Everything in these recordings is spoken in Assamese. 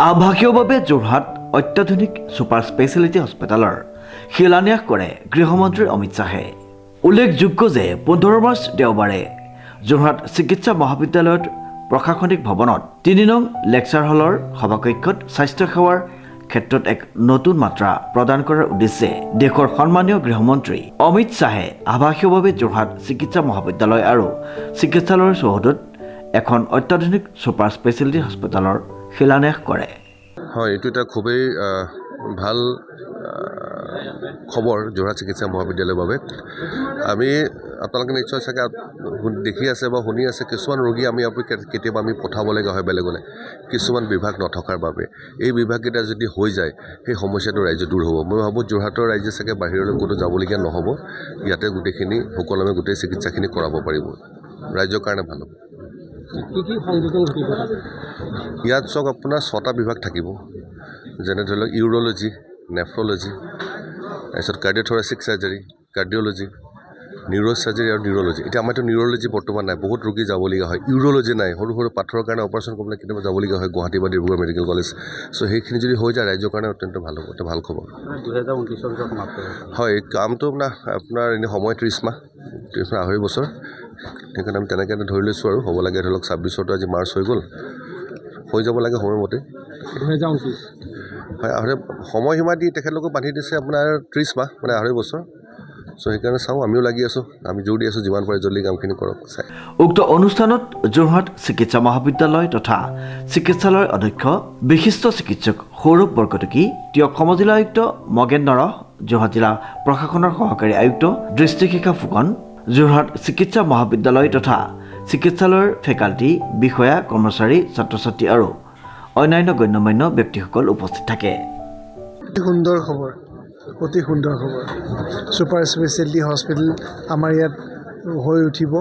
আভাসীয়ভাৱে যোৰহাট অত্যাধুনিক ছুপাৰ স্পেচিয়েলিটি হস্পিটেলৰ শিলান্যাস কৰে গৃহমন্ত্ৰী অমিত শ্বাহে। উল্লেখযোগ্য যে 15 মাৰ্চ দেওবাৰে যোৰহাট চিকিৎসা মহাবিদ্যালয়ত প্ৰশাসনিক ভৱনত 3 নং লেকচাৰ হলৰ সভাকক্ষত স্বাস্থ্য সেৱাৰ ক্ষেত্ৰত এক নতুন মাত্ৰা প্ৰদান কৰাৰ উদ্দেশ্যে দেশৰ সন্মানীয় গৃহমন্ত্ৰী অমিত শ্বাহে আভাসীয়ভাৱে যোৰহাট চিকিৎসা মহাবিদ্যালয় আৰু চিকিৎসালয়ৰ চৌহদত এখন অত্যাধুনিক ছুপাৰ স্পেচিয়েলিটি হস্পিটেলৰ শিলান্যাস কৰে। হয়, এইটো এটা খুবেই ভাল খবৰ যোৰহাট চিকিৎসা মহাবিদ্যালয়ৰ বাবে। আমি আপোনালোকে নিশ্চয় চাগে দেখি আছে বা শুনি আছে, কিছুমান ৰোগী কেতিয়াবা আমি পঠাবলগীয়া হয় বেলেগলৈ, কিছুমান বিভাগ নথকাৰ বাবে। এই বিভাগকেইটা যদি হৈ যায় সেই সমস্যাটো ৰাইজে দূৰ হ'ব। মই ভাবোঁ যোৰহাটৰ ৰাইজে চাগে বাহিৰলৈ ক'তো যাবলগীয়া নহ'ব, ইয়াতে গোটেইখিনি সুকলমে গোটেই চিকিৎসাখিনি কৰাব পাৰিব, ৰাইজৰ কাৰণে ভাল হ'ব। ইয়াত চাওক আপোনাৰ 6টা বিভাগ থাকিব, যেনে ধৰি লওক ইউৰ'লজি, নেফ্ৰলজি, তাৰপিছত কাৰ্ডিঅ'থৰেচিক চাৰ্জাৰী, কাৰ্ডিঅ'লজি, নিউৰ' চাৰ্জাৰী আৰু নিউৰ'লজি। এতিয়া আমাৰতো নিউৰ'লজি বৰ্তমান নাই, বহুত ৰোগী যাবলগীয়া হয়। ইউৰ'লজি নাই, সৰু সৰু পাথৰৰ কাৰণে অপাৰেশ্যন কৰিবলৈ কেতিয়াবা যাবলগীয়া হয় গুৱাহাটী বা ডিব্ৰুগড় মেডিকেল কলেজ। চ' সেইখিনি যদি হৈ যায় ৰাইজৰ কাৰণে অত্যন্ত ভাল হ'ব, এটা ভাল খবৰ। 2029 ভিতৰত সমাপ্ত হয়, কামটো আপোনাৰ এনেই সময় 30 মাহ, 2.5 বছৰ। সেইকাৰণে আমি তেনেকৈ ধৰি লৈছোঁ আৰু হ'ব লাগে। ধৰি লওক 26 আজি মাৰ্চ হৈ গ'ল, হৈ যাব লাগে সময়মতে। 2029 হয়, সময়সীমা দি তেখেতলোকক বান্ধি দিছে আপোনাৰ 30 মাহ, মানে 2.5 বছৰ। চ' সেইকাৰণে চাওঁ, আমিও লাগি আছোঁ, আমি জোৰ দি আছোঁ যিমান পাৰে জলদি কামখিনি কৰক। উক্ত অনুষ্ঠানত যোৰহাট চিকিৎসা মহাবিদ্যালয় তথা চিকিৎসালয়ৰ অধ্যক্ষ বিশিষ্ট চিকিৎসক সৌৰভ বৰকটকী, তিয়ক সমজিলা আয়ুক্ত মগেন নৰহ, যোৰহাট জিলা প্ৰশাসনৰ সহকাৰী আয়ুক্ত দৃষ্টিশিখা ফুকন, যোৰহাট চিকিৎসা মহাবিদ্যালয় তথা চিকিৎসালয়ৰ ফেকাল্টি, বিষয়া, কৰ্মচাৰী, ছাত্ৰ ছাত্ৰী আৰু অন্যান্য গণ্যমান্য ব্যক্তিসকল উপস্থিত থাকে। সুন্দৰ খবৰ, অতি সুন্দৰ খবৰ। ছুপাৰ স্পেচিয়েলিটি হস্পিটেল আমাৰ ইয়াত হৈ উঠিব।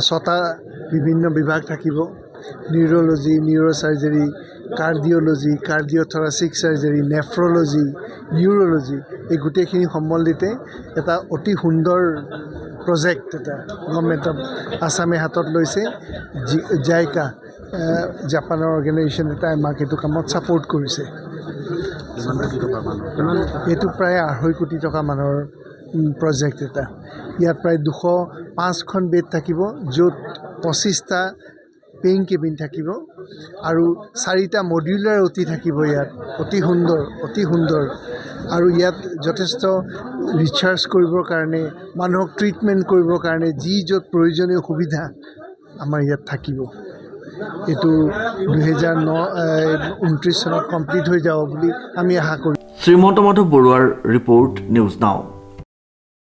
6টা বিভিন্ন বিভাগ থাকিব, neurology, neuro' surgery, cardiology, cardiothoracic surgery, nephrology, neurology, এই গোটেইখিনি সম্বন্ধিতে এটা অতি সুন্দৰ প্ৰজেক্ট এটা গভৰ্ণমেণ্ট অফ আছামে হাতত লৈছে। জাইকা জাপানৰ অৰ্গেনাইজেশ্যন এটা আমাক এইটো কামত ছাপোৰ্ট কৰিছে। এইটো প্ৰায় 2.5 কোটি টকা মানৰ প্ৰজেক্ট এটা। ইয়াত প্ৰায় 205খন বেড থাকিব, য'ত 25টা পেইং কেবিন থাকিব আৰু 4টা মডিউলাৰ অতি থাকিব। ইয়াত অতি সুন্দৰ, অতি সুন্দৰ। আৰু ইয়াত যথেষ্ট ৰিচাৰ্চ কৰিবৰ কাৰণে, মানুহক ট্ৰিটমেণ্ট কৰিবৰ কাৰণে যি য'ত প্ৰয়োজনীয় সুবিধা আমাৰ ইয়াত থাকিব। এইটো 2029 চনত কমপ্লিট হৈ যাব বুলি আমি আশা কৰোঁ। শ্ৰীমন্ত মাধৱ বৰুৱাৰ ৰিপৰ্ট, নিউজ নাও।